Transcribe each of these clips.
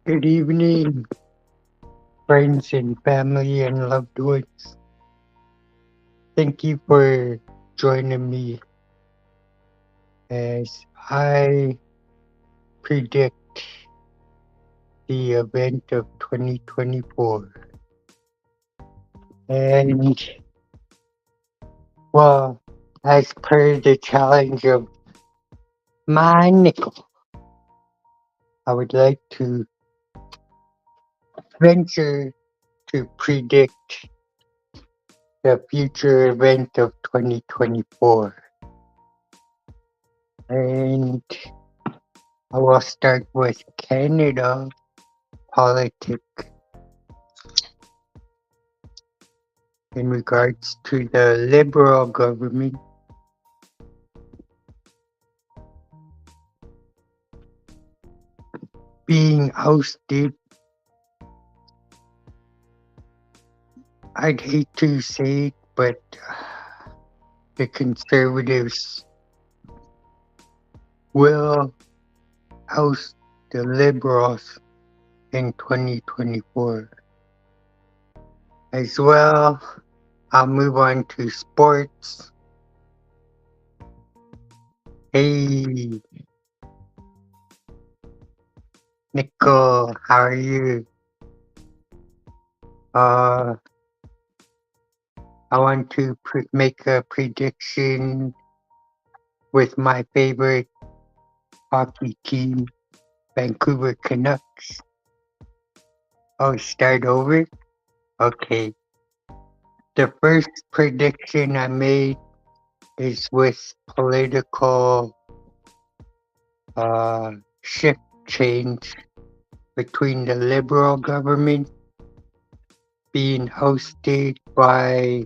Good evening, friends and family and loved ones. Thank you for joining me as I predict the event of 2024. And, well, as per the challenge of my nickel, I would like to venture to predict the future event of 2024. And I will start with Canada politics in regards to the Liberal government being ousted. I'd hate to say it, but the Conservatives will oust the Liberals in 2024. As well, I'll move on to sports. Hey, Nicole, how are you? Uh, I want to make a prediction with my favorite hockey team, Vancouver Canucks. Oh, start over? Okay. The first prediction I made is with political shift change between the Liberal government being hosted by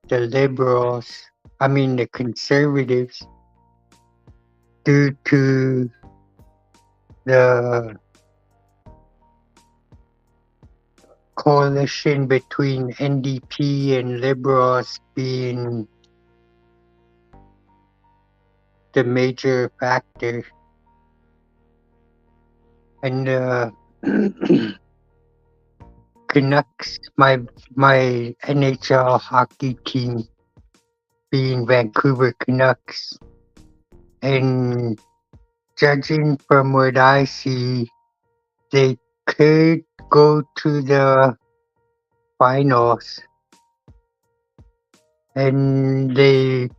the the Conservatives, due to the coalition between NDP and Liberals being the major factor. And Canucks, my NHL hockey team, being Vancouver Canucks, and judging from what I see, they could go to the finals, and they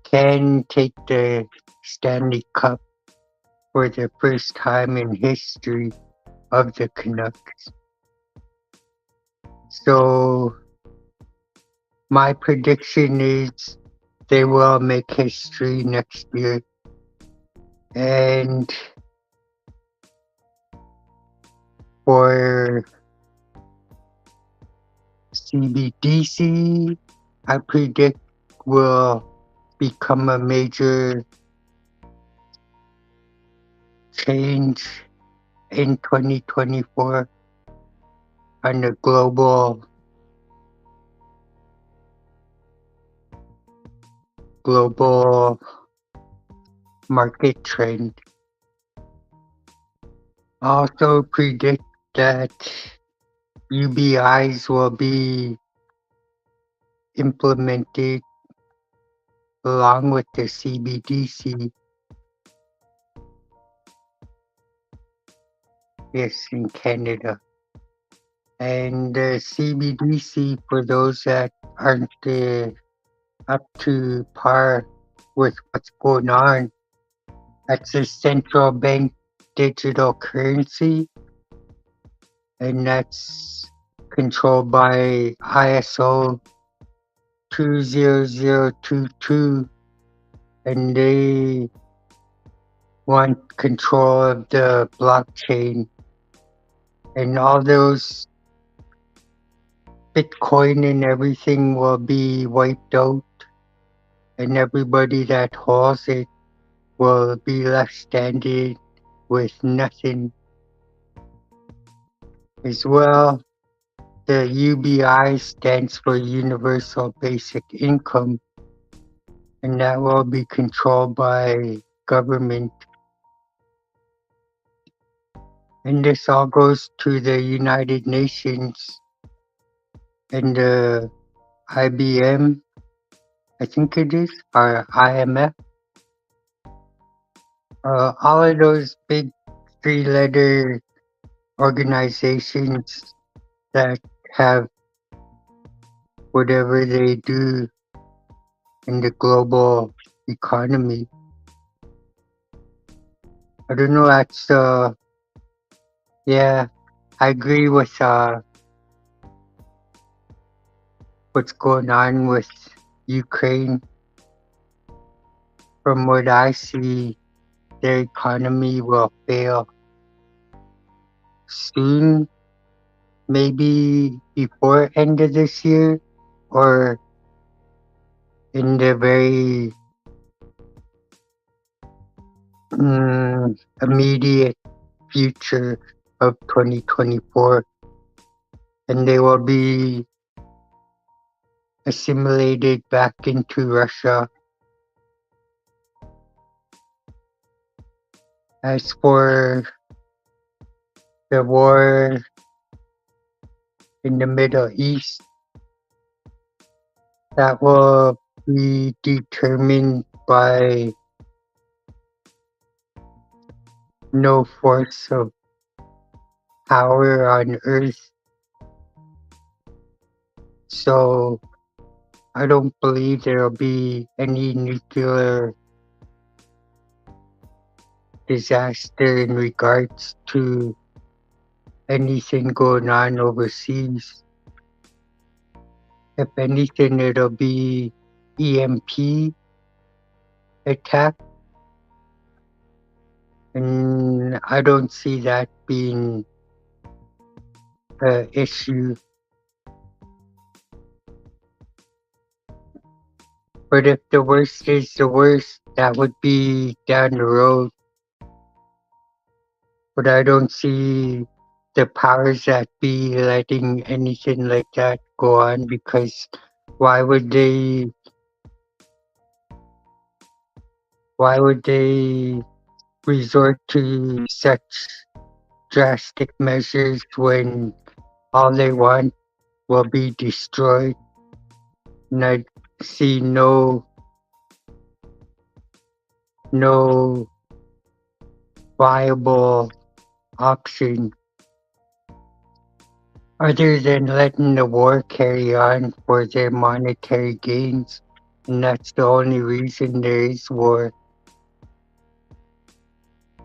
can take the Stanley Cup for the first time in history of the Canucks. So my prediction is they will make history next year. And for CBDC, I predict will become a major change in 2024 on the global market trend. I also predict that UBIs will be implemented along with the CBDC. Yes, in Canada. And the CBDC, for those that aren't up to par with what's going on, that's a central bank digital currency, and that's controlled by ISO 20022, and they want control of the blockchain, and all those Bitcoin and everything will be wiped out, and everybody that holds it will be left standing with nothing. As well, the UBI stands for Universal Basic Income, and that will be controlled by government. And this all goes to the United Nations and the IBM, I think it is, or IMF. All of those big three-letter organizations that have whatever they do in the global economy. I don't know. That's yeah. I agree with what's going on with Ukraine. From what I see, their economy will fail soon, maybe before end of this year or in the very immediate future of 2024, and they will be assimilated back into Russia. As for the war in the Middle East, that will be determined by no force of power on Earth. So I don't believe there will be any nuclear disaster in regards to anything going on overseas. If anything, it'll be EMP attack, and I don't see that being an issue. But if the worst is the worst, that would be down the road. But I don't see the powers that be letting anything like that go on, because why would they why would they resort to such drastic measures when all they want will be destroyed? And I see no viable option other than letting the war carry on for their monetary gains. And that's the only reason there is war.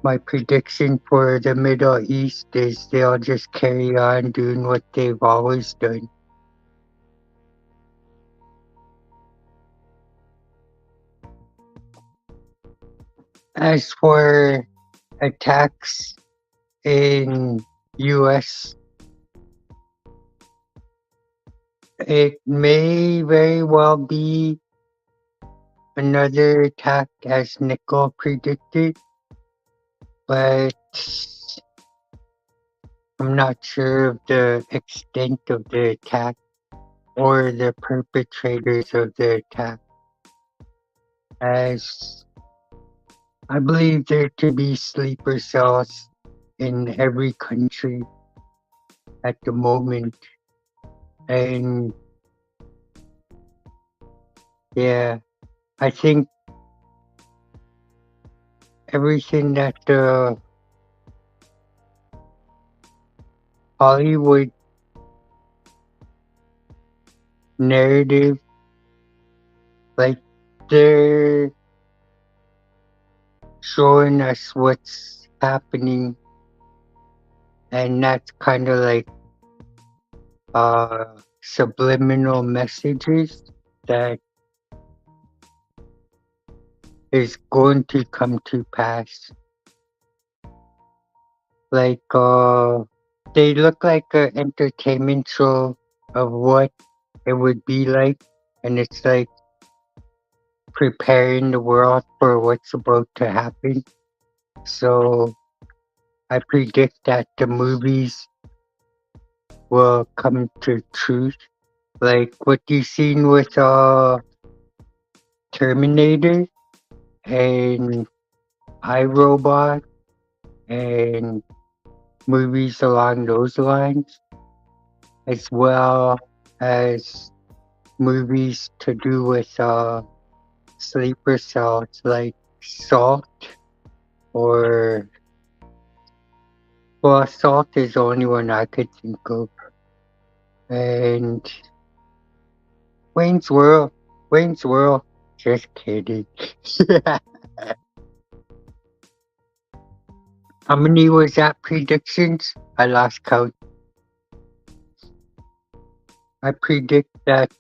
My prediction for the Middle East is they'll just carry on doing what they've always done. As for attacks in US, it may very well be another attack as Nicole predicted, but I'm not sure of the extent of the attack or the perpetrators of the attack, as I believe there to be sleeper cells in every country at the moment. And yeah, I think everything that the Hollywood narrative, like they're showing us what's happening, and that's kind of like subliminal messages that is going to come to pass. Like they look like an entertainment show of what it would be like, and it's like preparing the world for what's about to happen. So I predict that the movies will come to truth, like what you've seen with Terminator and iRobot and movies along those lines, as well as movies to do with sleeper cells like Salt or well, Salt is the only one I could think of, and Wayne's World. Wayne's World. Just kidding. How many was that predictions? I lost count. I predict that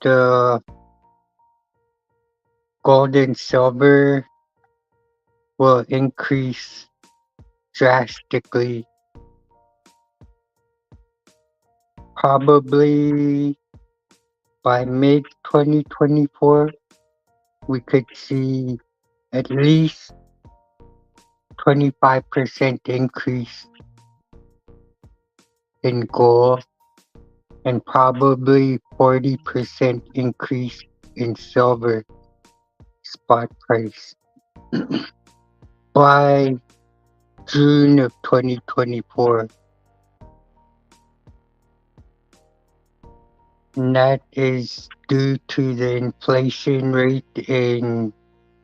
gold and silver will increase drastically. Probably by mid 2024, we could see at least 25% increase in gold and probably 40% increase in silver spot price by June of 2024. And that is due to the inflation rate in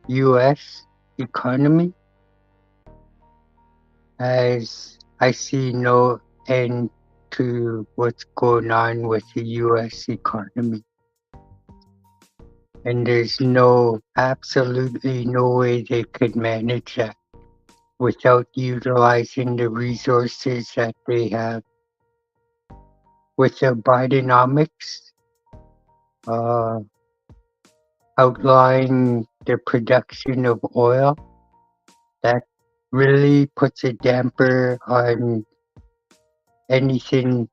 US economy, as I see no end to what's going on with the US economy. And there's absolutely no way they could manage that without utilizing the resources that they have. With the Bidenomics outlawing the production of oil, that really puts a damper on anything.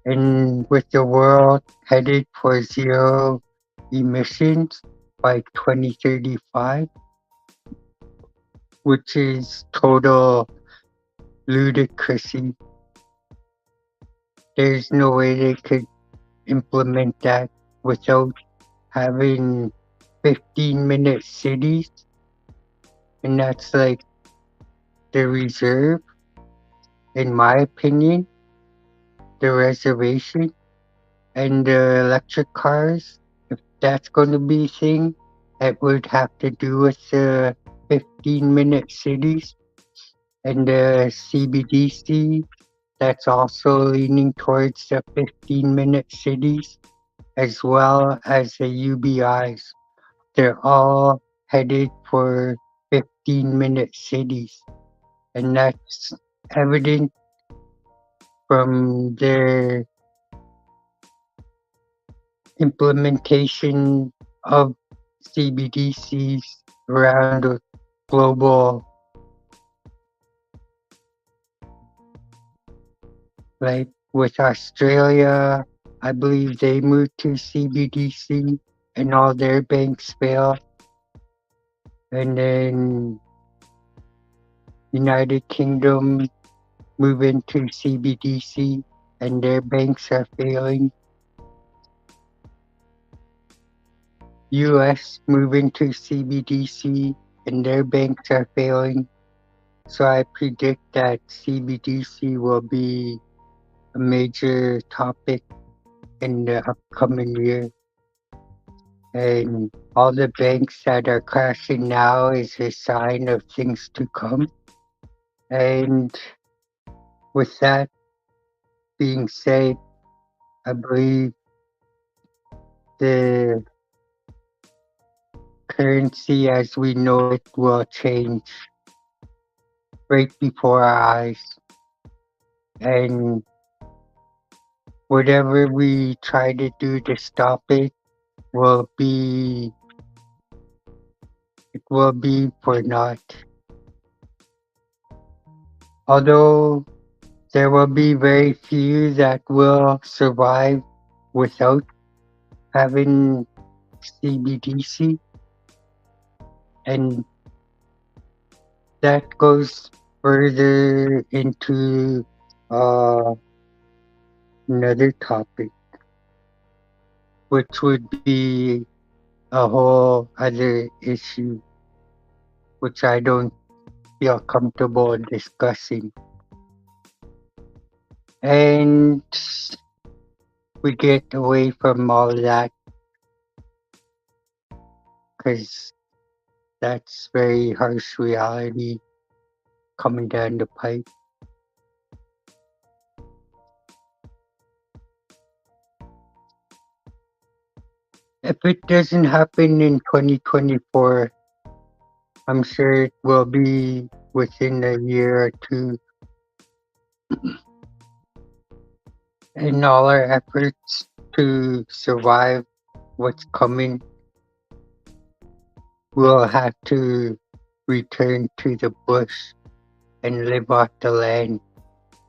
And with the world headed for zero emissions by 2035, which is total ludicrousy. There's no way they could implement that without having 15-minute cities, and that's like the reserve, in my opinion, the reservation, and the electric cars. If that's going to be a thing, it would have to do with the 15-minute cities and the CBDC. That's also leaning towards the 15-minute cities, as well as the UBIs. They're all headed for 15-minute cities, and that's evident from their implementation of CBDCs around the global. Like with Australia, I believe they moved to CBDC and all their banks failed. And then United Kingdom move into CBDC and their banks are failing. US move into CBDC and their banks are failing. So I predict that CBDC will be a major topic in the upcoming year. And all the banks that are crashing now is a sign of things to come. And with that being said, I believe the currency as we know it will change right before our eyes. And whatever we try to do to stop it will be for naught. Although there will be very few that will survive without having CBDC, and that goes further into another topic, which would be a whole other issue, which I don't feel comfortable discussing. and we get away from all that because that's very harsh reality coming down the pipe. If it doesn't happen in 2024, I'm sure it will be within a year or two. In all our efforts to survive what's coming, we'll have to return to the bush and live off the land.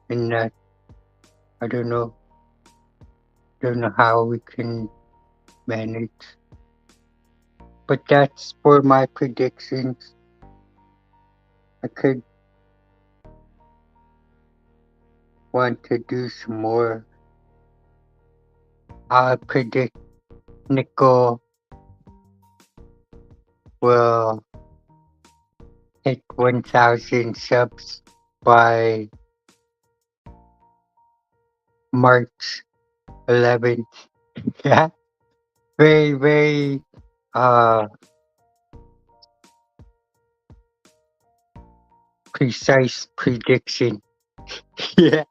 And that, I don't know how we can manage. But that's for my predictions. I could want to do some more. I predict Nickel will hit 1,000 subs by March 11th. Yeah, very, very uh, precise prediction. Yeah,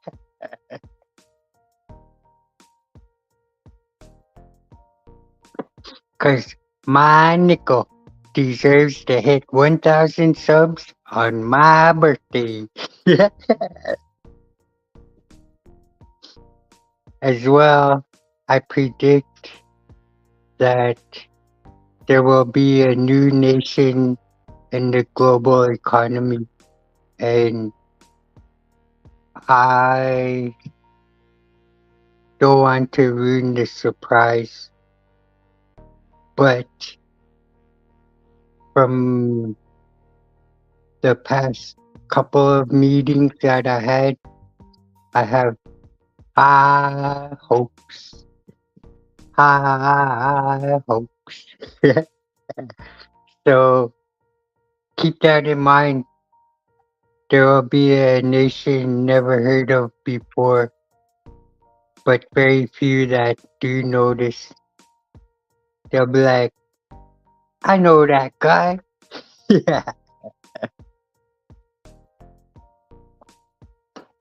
because my Nickel deserves to hit 1,000 subs on my birthday. Yeah, as well, I predict that there will be a new nation in the global economy, and I don't want to ruin the surprise, but from the past couple of meetings that I have high hopes, high hopes. So keep that in mind. There will be a nation never heard of before, but very few that do notice. They'll be like, I know that guy. Yeah.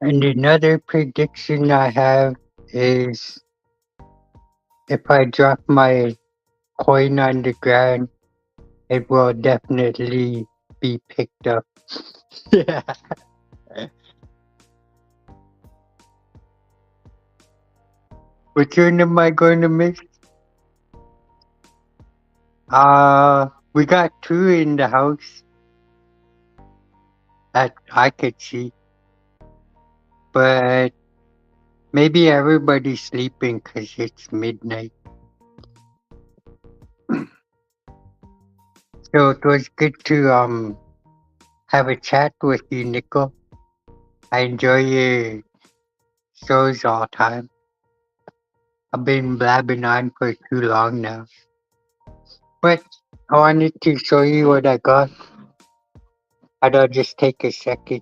And another prediction I have is if I drop my coin on the ground, it will definitely be picked up. Yeah. Which one am I going to miss? We got two in the house that I could see, but maybe everybody's sleeping because it's midnight. So it was good to have a chat with you, Nico. I enjoy your shows all time. I've been blabbing on for too long now. But I wanted to show you what I got. I'll just take a second.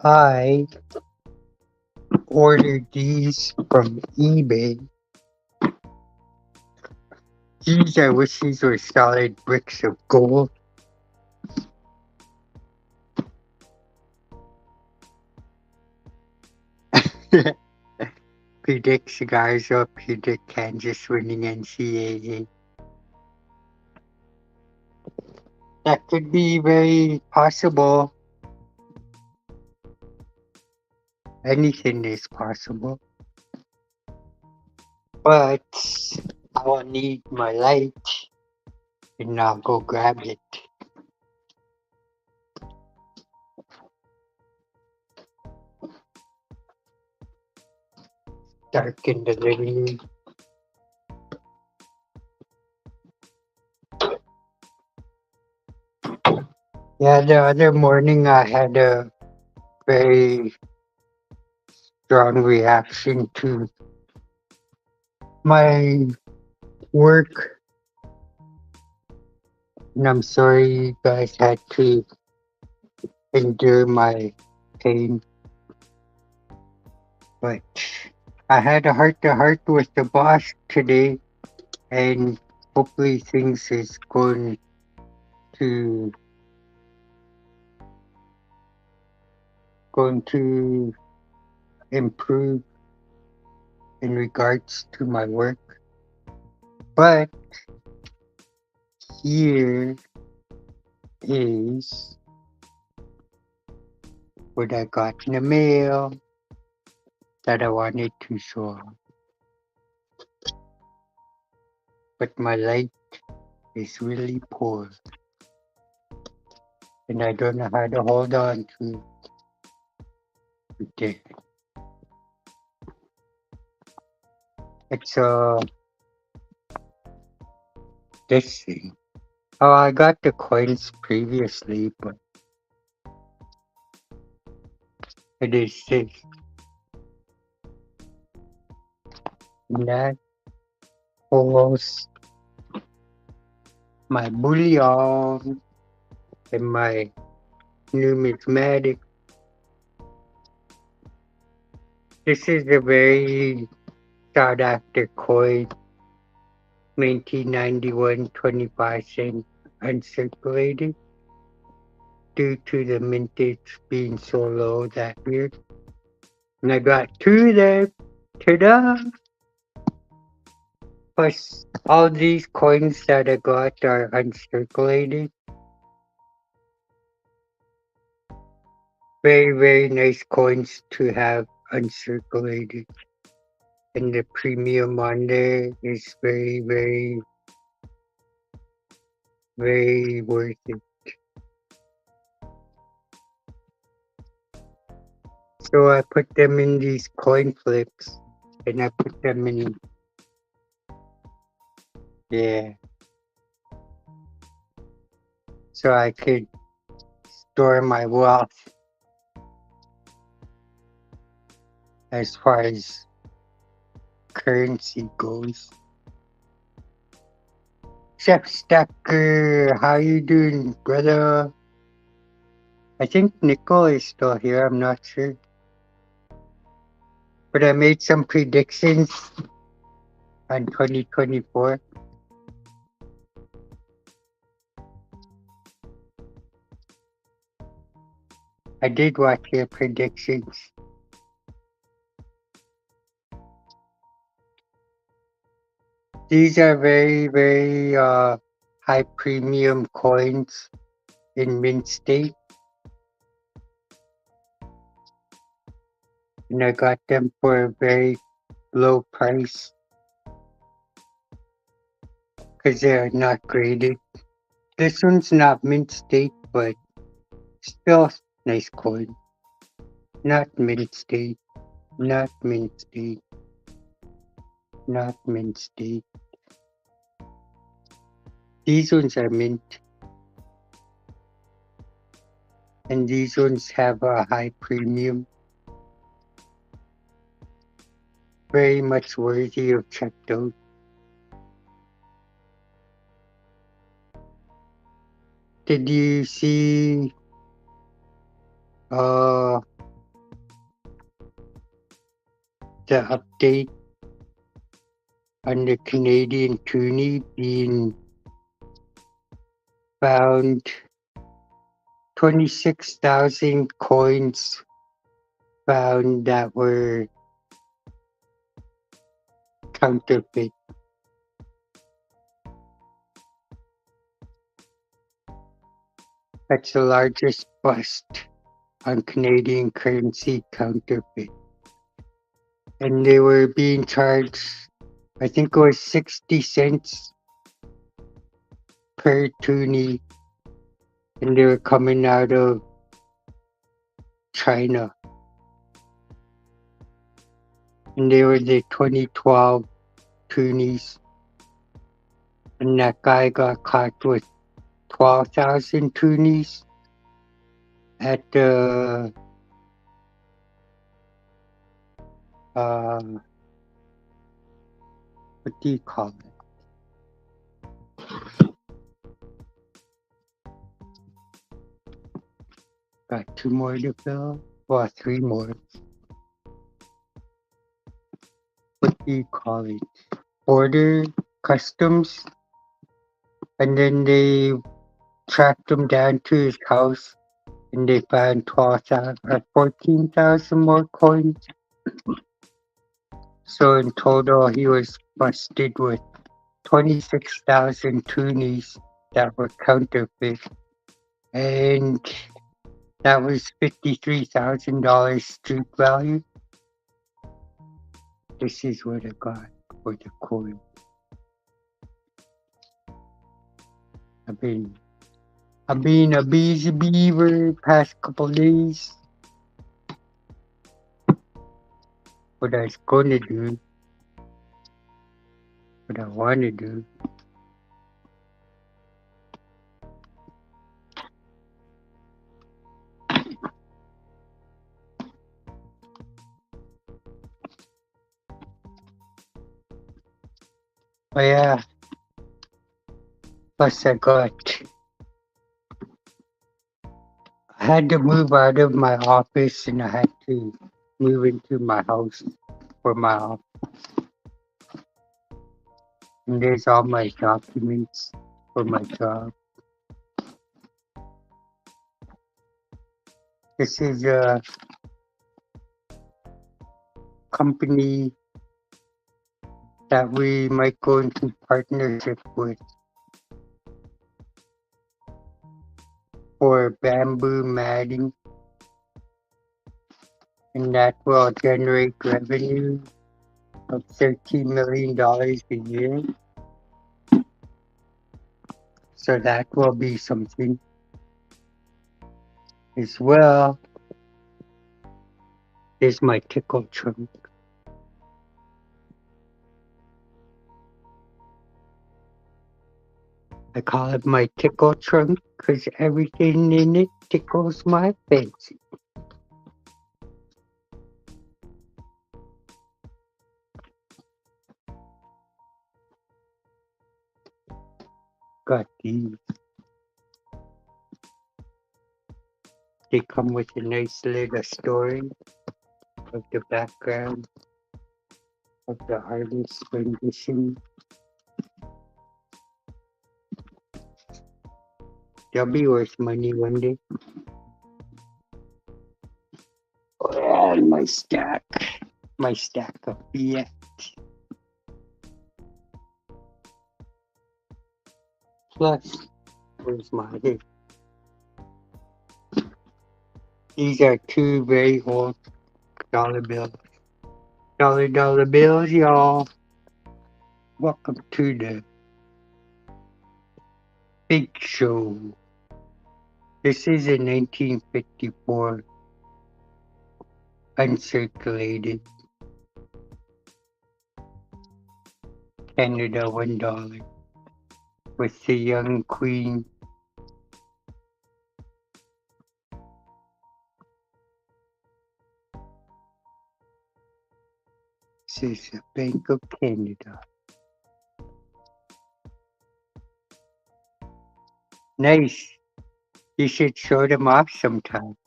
I ordered these from eBay. Geez, I wish these were solid bricks of gold. Predict cigars or predict Kansas winning NCAA. That could be very possible. Anything is possible. But I will need my light and I'll go grab it. Dark in the living room. Yeah, the other morning I had a very strong reaction to my work, and I'm sorry you guys had to endure my pain, but I had a heart to heart with the boss today, and hopefully things is to going to improve in regards to my work. But here is what I got in the mail that I wanted to show. But my light is really poor, and I don't know how to hold on to it. It's this thing. Oh, I got the coins previously, but it is this. And that holds my bullion and my numismatic. This is a very sought after coin, 1991, 25 cent uncirculated, due to the mintage being so low that year. And I got two there. Ta-da! Plus, all these coins that I got are uncirculated. Very, very nice coins to have uncirculated. And the premium on there is very, very, very worth it. So I put them in these coin flips, and I put them in, yeah, so I could store my wealth as far as currency goes. Chef Stacker, how you doing, brother? I think Nicole is still here, I'm not sure. But I made some predictions on 2024. I did watch your predictions. These are very, very high premium coins in Mint State. And I got them for a very low price because they're not graded. This one's not Mint State, but still nice coin. Not Mint State. Not Mint State. Not Mint State. These ones are mint. And these ones have a high premium. Very much worthy of checked out. Did you see the update on the Canadian toonie being found? 26,000 coins found that were counterfeit. That's the largest bust on Canadian currency counterfeit. And they were being charged, I think it was 60 cents per toonie. And they were coming out of China. And they were the 2012 toonies. And that guy got caught with 12,000 toonies at the what do you call it? Got 2 more to fill? Well, 3 more. What do you call it? Border customs, and then they tracked him down to his house, and they found 14,000 more coins. So in total, he was busted with 26,000 toonies that were counterfeit, and that was $53,000 street value. This is what I got for the coin. I've been a busy beaver past couple days. What I was gonna do, what I wanna do. But yeah, plus I had to move out of my office and I had to move into my house for my office. And there's all my documents for my job. This is a company that we might go into partnership with for bamboo matting, and that will generate revenue of $13 million a year. So that will be something as well. There's my tickle trunk. I call it my tickle trunk because everything in it tickles my fancy. Got these. They come with a nice little story of the background of the artist's rendition. They'll be worth money one day. And my stack of fiat. Plus, where's my head? These are 2 very old dollar bills. Dollar bills, y'all. Welcome to the big show. This is a 1954 uncirculated Canada $1 with the young queen. This is the Bank of Canada. Nice. You should show them off sometime.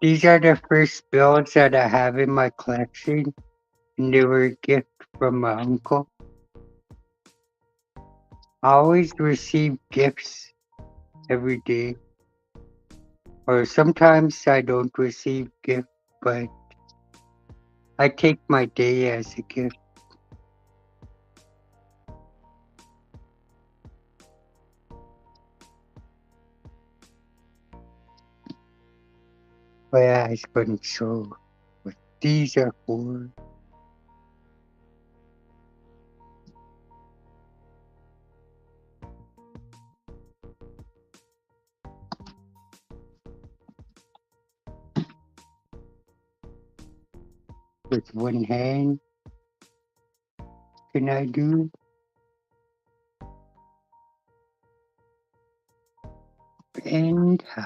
These are the first bills that I have in my collection, and they were a gift from my uncle. I always receive gifts every day, or sometimes I don't receive gifts, but I take my day as a gift. But yeah, it's going to show what these are for. With one hand, can I do? And how?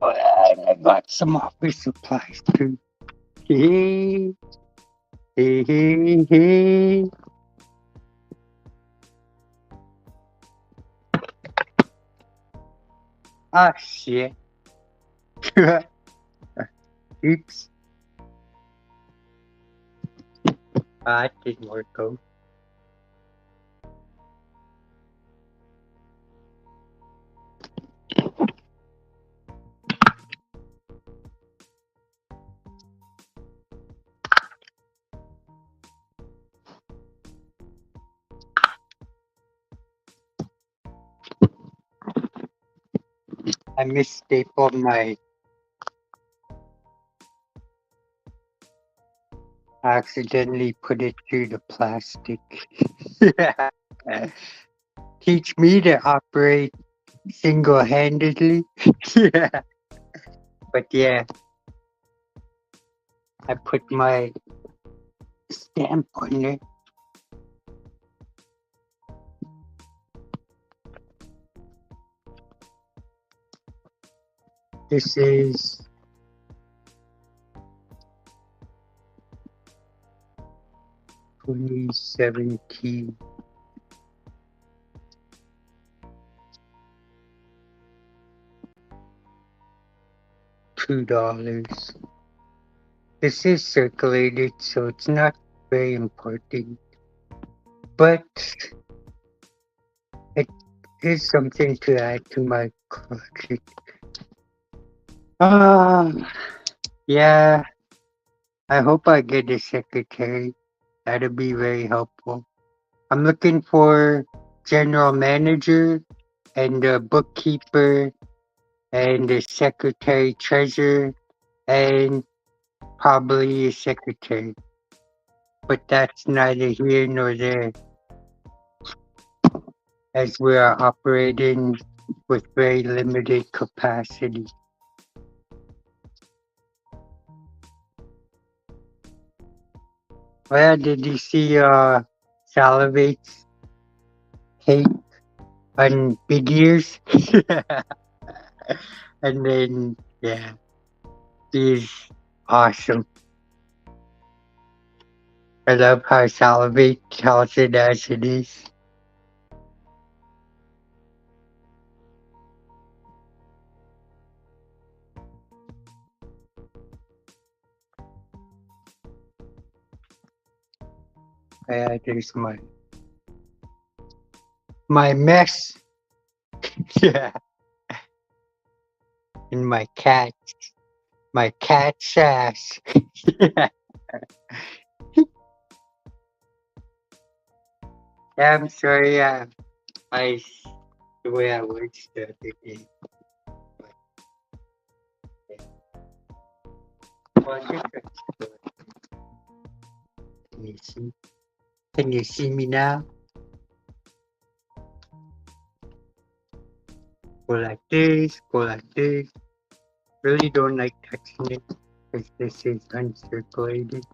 Oh, and I got some office supplies too. Hey, hey, hey, hey. Ah, shit. Oops. That didn't work out. I misstapled my. Accidentally put it through the plastic. Teach me to operate single handedly. Yeah. But yeah, I put my stamp on it. This is 2017. $2. This is circulated, so it's not very important. But it is something to add to my collection. Yeah, I hope I get a secretary. That'd be very helpful. I'm looking for general manager and a bookkeeper and a secretary treasurer and probably a secretary. But that's neither here nor there, as we are operating with very limited capacity. Well, did you see Salivate's take on Big Ears? And then, yeah, he's awesome. I love how Salivate tells it as it is. Yeah, there's my mess. Yeah, and my cat's ass. Yeah, I'm sorry. I the way I word stuff again. Well, can you see? Can you see me now? Go like this. Go like this. Really don't like touching it because this is uncirculated.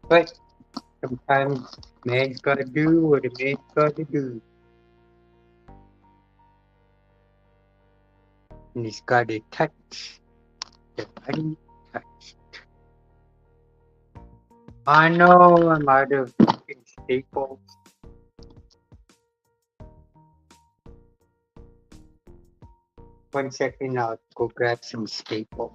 But sometimes man's gotta do what a man's gotta do. And he's gotta touch the untouched. I know I'm out of fucking staples. One second, I'll go grab some staples.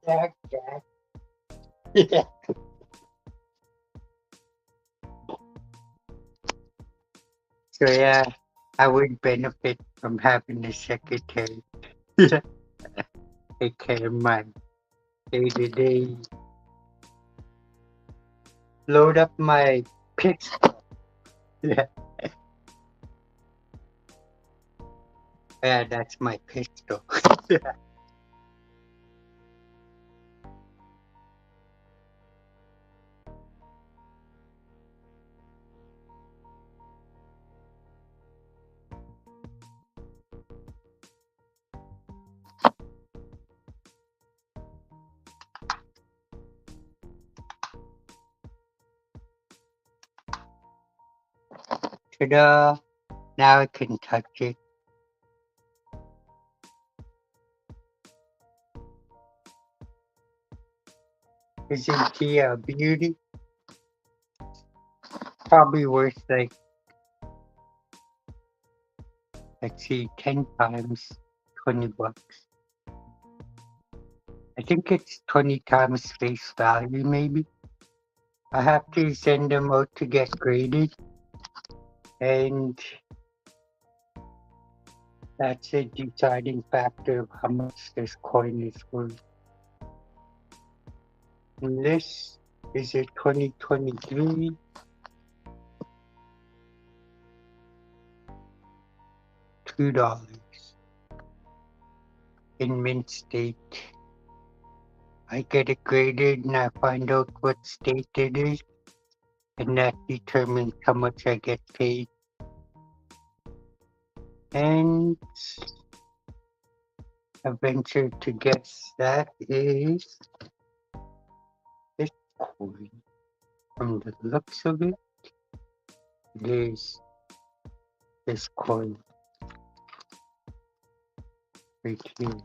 Yeah. Yeah. So yeah, I would benefit from having a secretary. Take care of my day-to-day. Load up my pistol. Yeah, yeah, that's my pistol. Ta-da! Now I can touch it. Isn't he a beauty? Probably worth like, let's see, 10 times $20. I think it's 20 times face value, maybe. I have to send them out to get graded, and that's a deciding factor of how much this coin is worth. And this is a 2023 $2 in mint state. I get it graded and I find out what state it is, and that determines how much I get paid. And I venture to guess that is this coin. From the looks of it, it is this coin right here.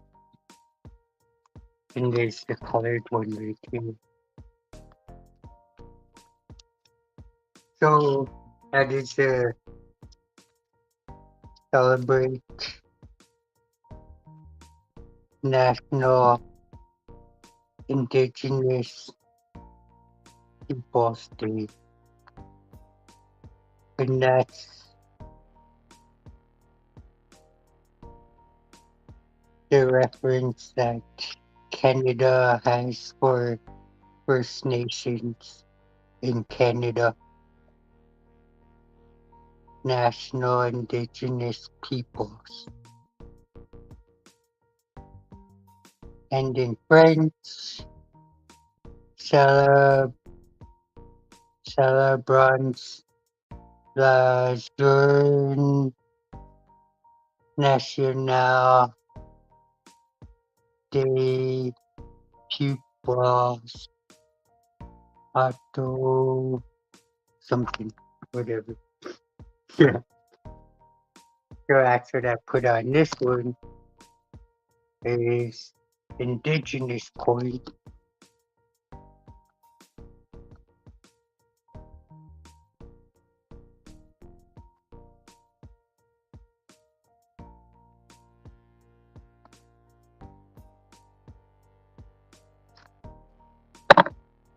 And there's the colored one right here. So that is to celebrate National Indigenous Peoples Day. And that's the reference that Canada has for First Nations in Canada. National Indigenous Peoples. And in French, celebrants la journée nationale des pupils auto something, whatever. Yeah. So that's what I put on this one is indigenous coin.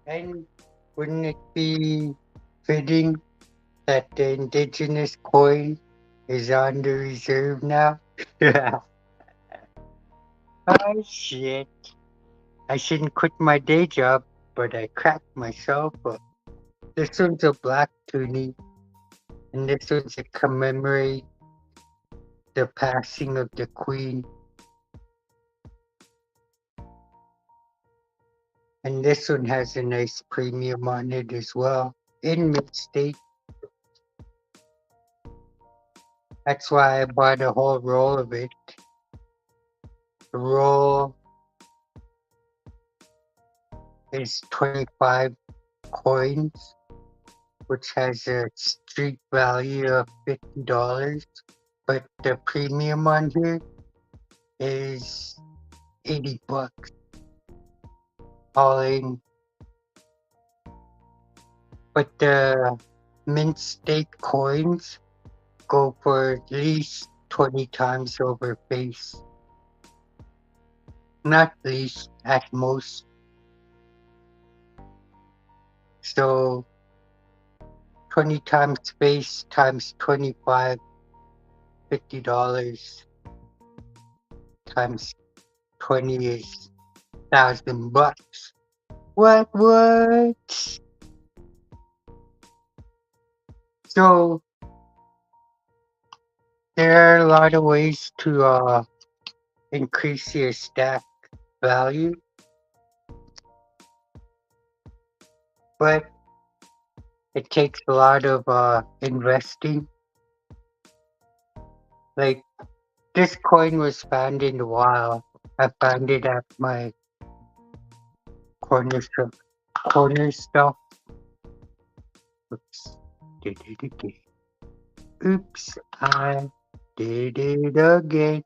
And wouldn't it be fitting that the indigenous coin is on the reserve now? Oh shit. I shouldn't quit my day job, but I cracked myself up. This one's a black toonie, and this one's to commemorate the passing of the Queen. And this one has a nice premium on it as well, in mint state. That's why I bought a whole roll of it. The roll is 25 coins, which has a street value of $50. But the premium on here is $80 all in. But the mint state coins go for at least 20 times over face. Not least, at most. So 20 times face times 25, $50 times 20 is $1,000. What? So there are a lot of ways to increase your stack value, but it takes a lot of investing. Like this coin was found in the wild. I found it at my corner stuff. Oops, did it again. Oops, I did it again.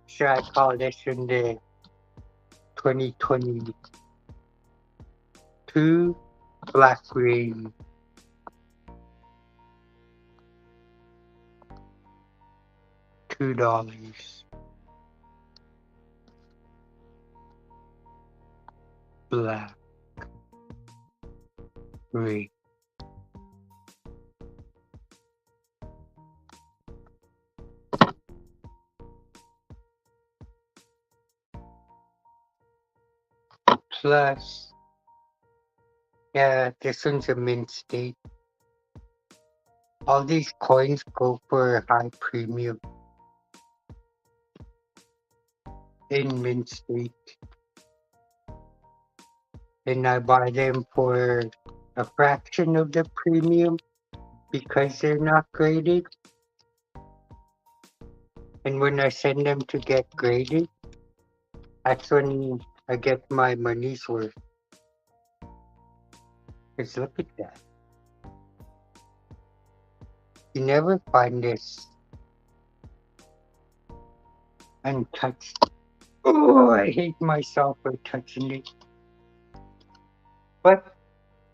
So I call this in the 2022 Black Rain. $2. Black Rain. Plus, yeah, this one's a mint state. All these coins go for high premium in mint state. And I buy them for a fraction of the premium because they're not graded. And when I send them to get graded, that's when I get my money's worth. Because look at that. You never find this untouched. Oh, I hate myself for touching it. But,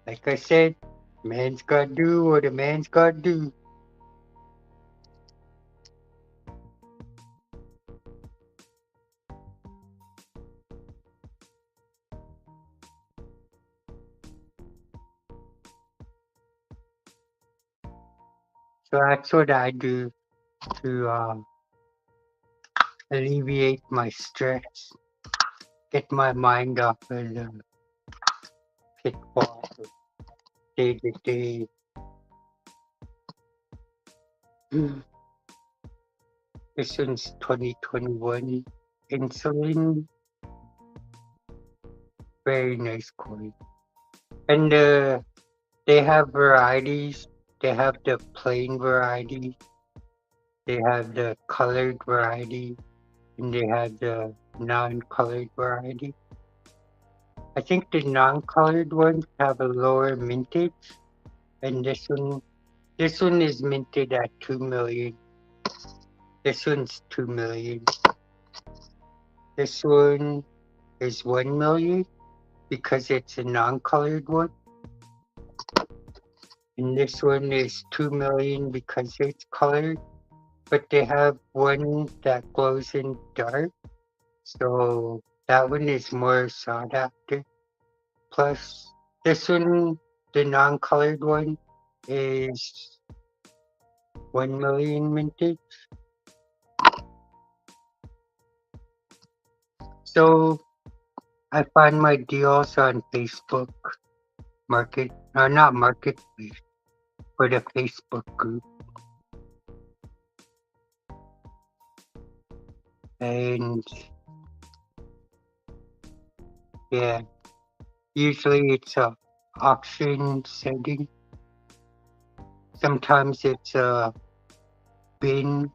like I said, man's gotta do what a man's gotta do. So that's what I do to alleviate my stress, get my mind off of the pitfall of day to day. This one's 2021 insulin. Very nice coin. And they have varieties. They have the plain variety. They have the colored variety. And they have the non-colored variety. I think the non-colored ones have a lower mintage. And this one is minted at 2 million. This one's 2 million. This one is 1 million because it's a non-colored one. And this one is 2 million because it's colored. But they have one that glows in dark. So that one is more sought after. Plus, this one, the non-colored one, is 1 million mintage. So I find my deals on Facebook Market, not Marketplace, but a Facebook group. And yeah, usually it's a auction setting. Sometimes it's a bin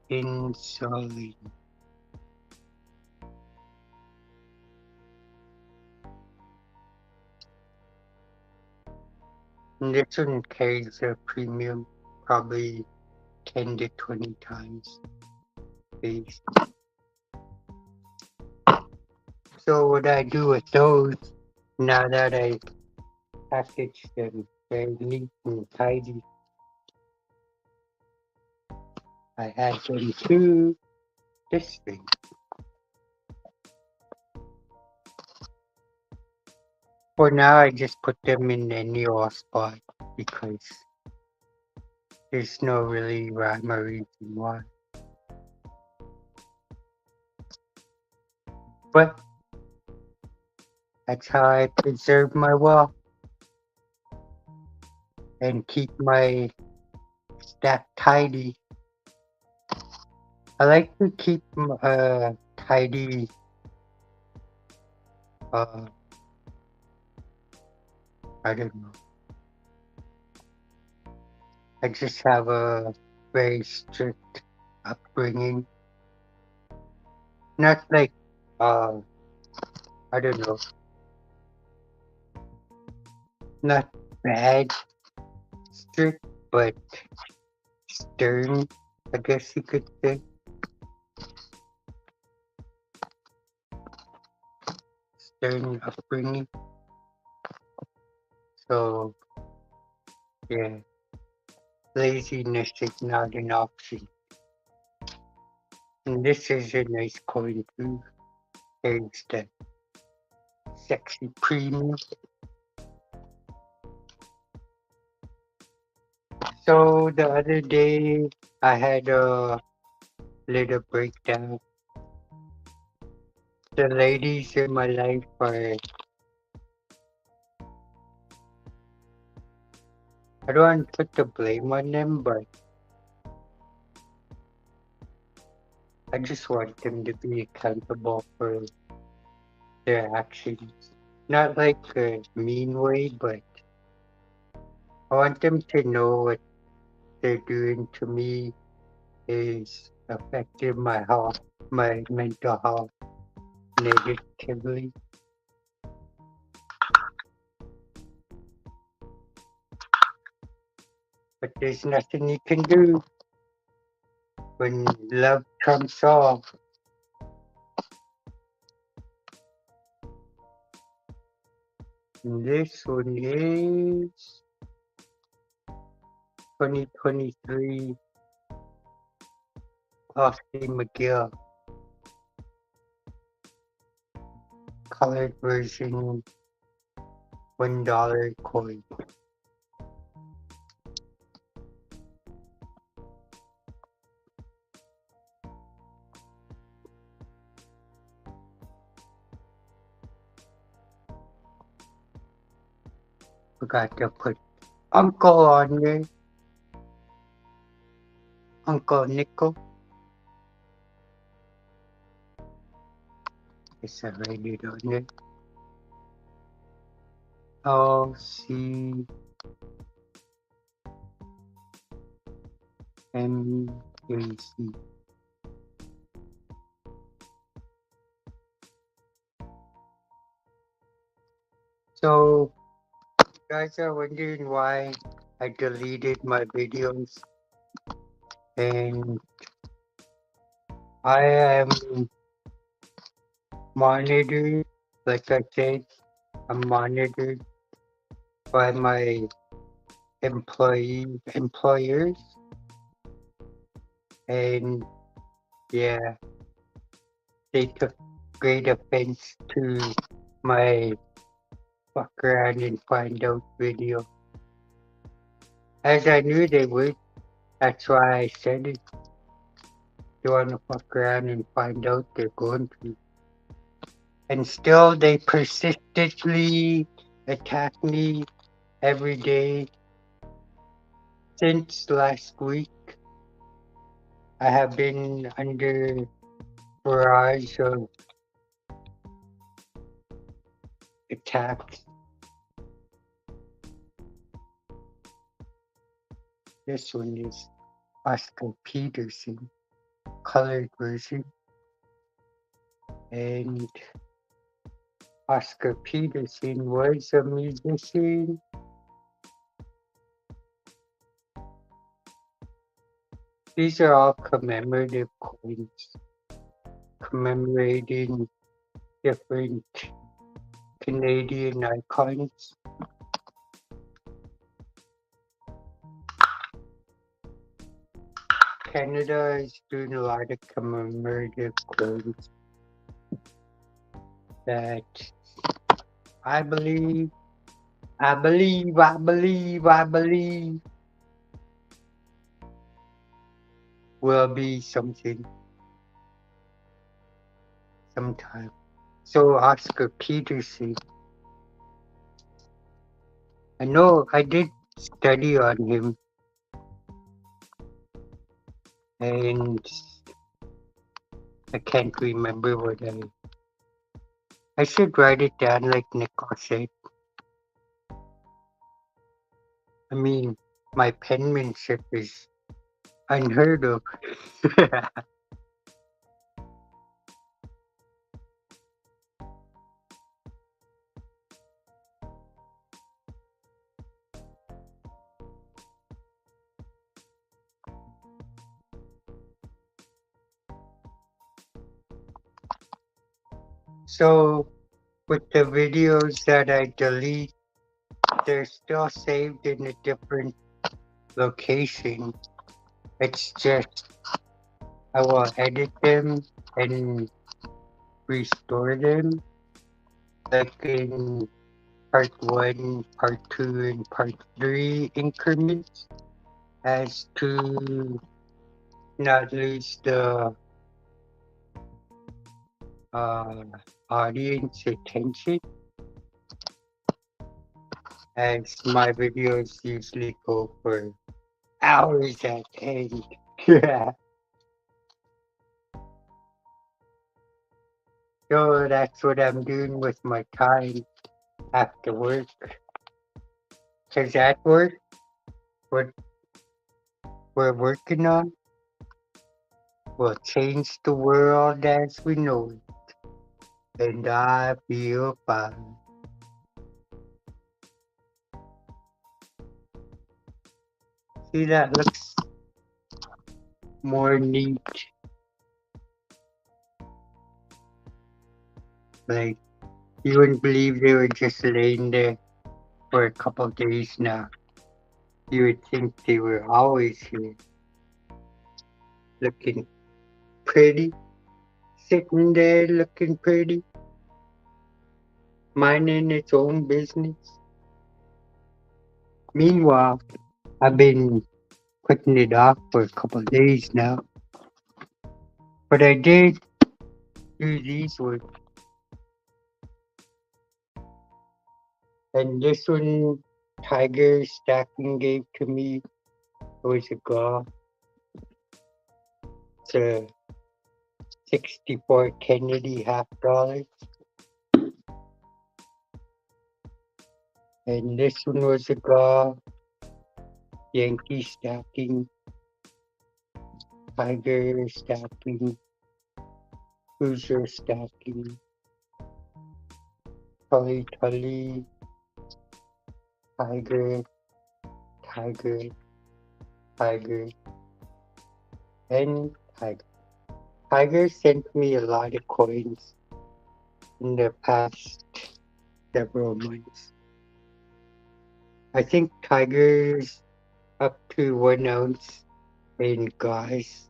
insulin. And this one carries a premium, probably 10 to 20 times base. So what I do with those, now that I package them very neat and tidy, I add them to this thing. For now, I just put them in any old spot because there's no really rhyme or reason why. But that's how I preserve my wealth and keep my stack tidy. I like to keep tidy I don't know. I just have a very strict upbringing. Not like I don't know. Not bad, strict but stern, I guess you could say. Stern upbringing. So, yeah, laziness is not an option. And this is a nice coin too. There's the sexy premium. So the other day I had a little breakdown. The ladies in my life are, I don't want to put the blame on them, but I just want them to be accountable for their actions. Not like a mean way, but I want them to know what they're doing to me is affecting my health, my mental health negatively. But there's nothing you can do when love trumps all. And this one is 2023 Austin McGill colored version $1 coin. Forgot to put Uncle on there. Uncle Nickel. Guess I write it on there. LCMAC. So, you guys are wondering why I deleted my videos, and I am monitored, like I said, I'm monitored by my employers, and yeah, they took great offense to my fuck around and find out video. As I knew they would, that's why I said it. They want to fuck around and find out, they're going to. And still, they persistently attack me every day. Since last week, I have been under barrage of attacks. This one is Oscar Peterson, colored version. And Oscar Peterson was a musician. These are all commemorative coins, commemorating different Canadian icons. Canada is doing a lot of commemorative coins that I believe will be something sometime. So Oscar Peterson, I know I did study on him, and I can't remember what I should write it down like Nicole said. I mean, my penmanship is unheard of. So with the videos that I delete, they're still saved in a different location. It's just I will edit them and restore them, like in part one, part two, and part three increments, as to not lose the uh, audience attention, as my videos usually go for hours at end. Yeah. So that's what I'm doing with my time after work. Because at work, what we're working on will change the world as we know it. And I feel fine. See, that looks more neat. Like, you wouldn't believe they were just laying there for a couple of days now. You would think they were always here, looking pretty, sitting there looking pretty, minding its own business. Meanwhile, I've been putting it off for a couple of days now, but I did do these ones. And this one, Tiger Stacking gave to me. It was a golf. It's a 64 Kennedy $50. And this one was a golf. Yankee Stacking, Tiger Stacking, Hoosier Stacking, Tully Tully, Tiger, Tiger, Tiger, and Tiger. Tiger sent me a lot of coins in the past several months. I think Tiger's up to 1 ounce in gas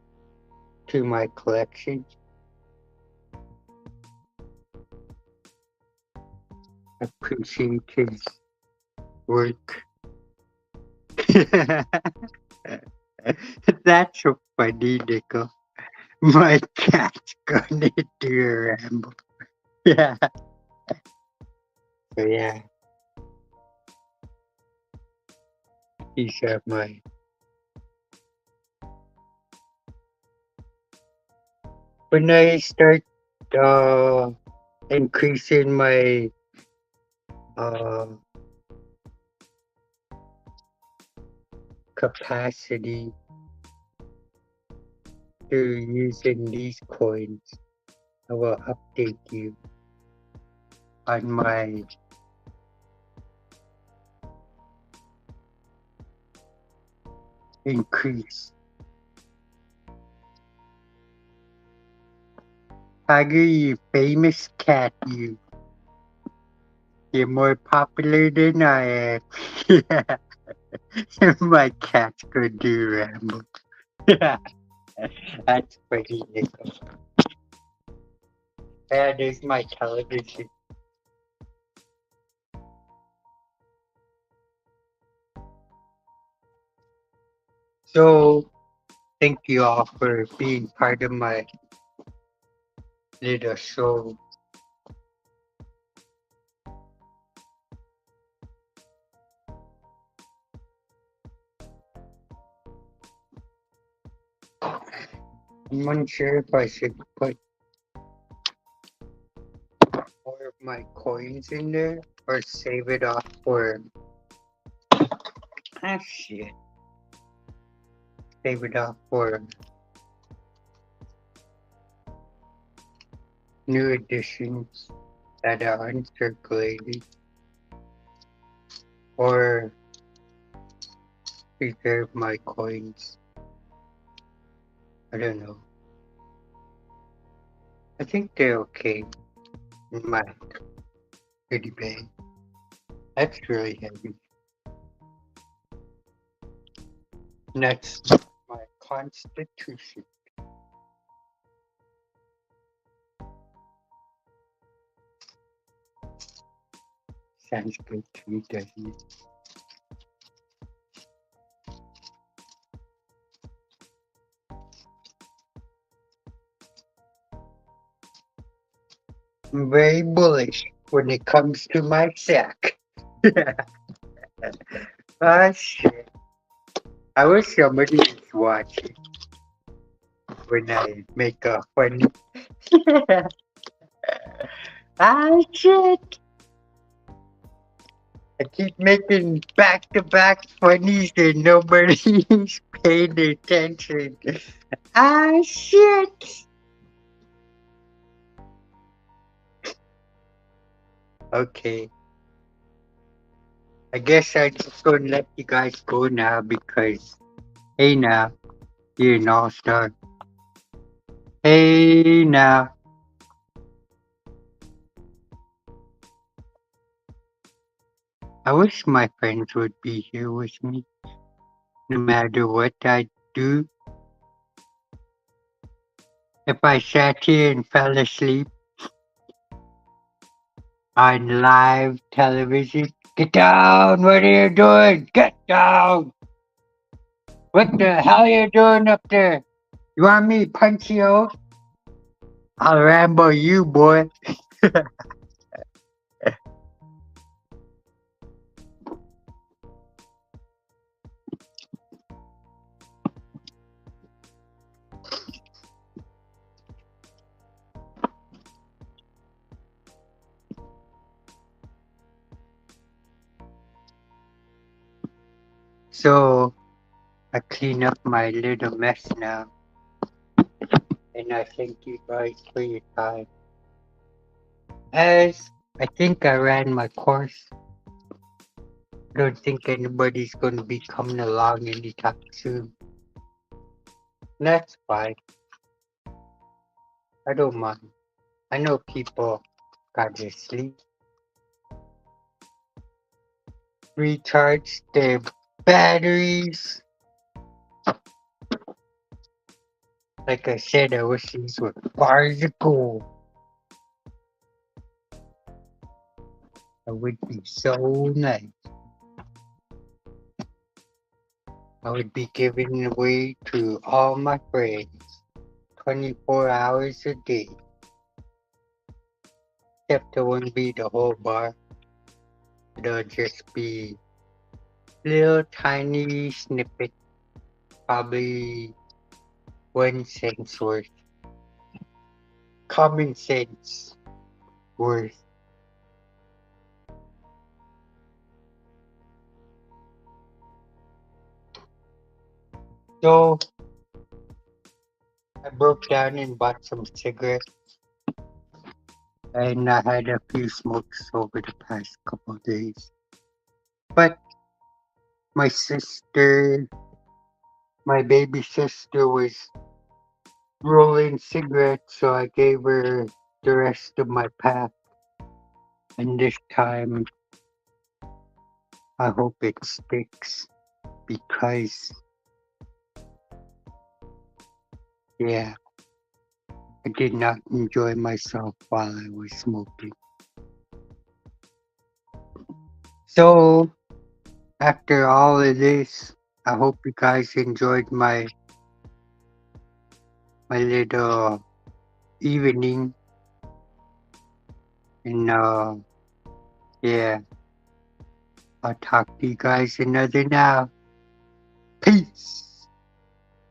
to my collection. Appreciate his work. That's so funny, Nico. My cat's gonna do a ramble. Yeah. So yeah, these are my. When I start uh increasing my uh capacity to using these coins, I will update you on my increase. Tiger, you famous cat, you. You're more popular than I am. Yeah. My cat's gonna do ramble. Yeah. That's pretty Nico. Yeah, there's my television. So thank you all for being part of my little show. I'm unsure if I should put more of my coins in there or save it off for shit. Save it off for new editions that are uncirculated or preserve my coins. I don't know. I think they're okay. in my goodie bag. That's really heavy. That's my constitution. Sounds good to me, doesn't it? I'm very bullish when it comes to my sack. Ah, shit. I wish somebody was watching when I make a funny. Ah, shit. I keep making back-to-back funnies and nobody's paying attention. Ah, shit. Okay. I guess I just gonna let you guys go now because, hey now, you're an all-star. Hey now. I wish my friends would be here with me, no matter what I do. If I sat here and fell asleep on live television, get down! What are you doing? Get down! What the hell are you doing up there? You want me to punch you out? I'll rambo you, boy. So, I clean up my little mess now, and I thank you guys for your time. As I think I ran my course, I don't think anybody's going to be coming along anytime soon. And that's fine. I don't mind. I know people gotta sleep, recharge their batteries. Like I said, I wish these were bars of gold. That would be so nice. I would be giving away to all my friends 24 hours a day. Except it wouldn't be the whole bar. It'll just be little tiny snippet, probably 1 cent worth. Common sense worth. So I broke down and bought some cigarettes, and I had a few smokes over the past couple of days. But my sister, my baby sister, was rolling cigarettes, so I gave her the rest of my pack. And this time, I hope it sticks because, yeah, I did not enjoy myself while I was smoking. So, after all of this, I hope you guys enjoyed my little evening. And yeah, I'll talk to you guys another now. Peace.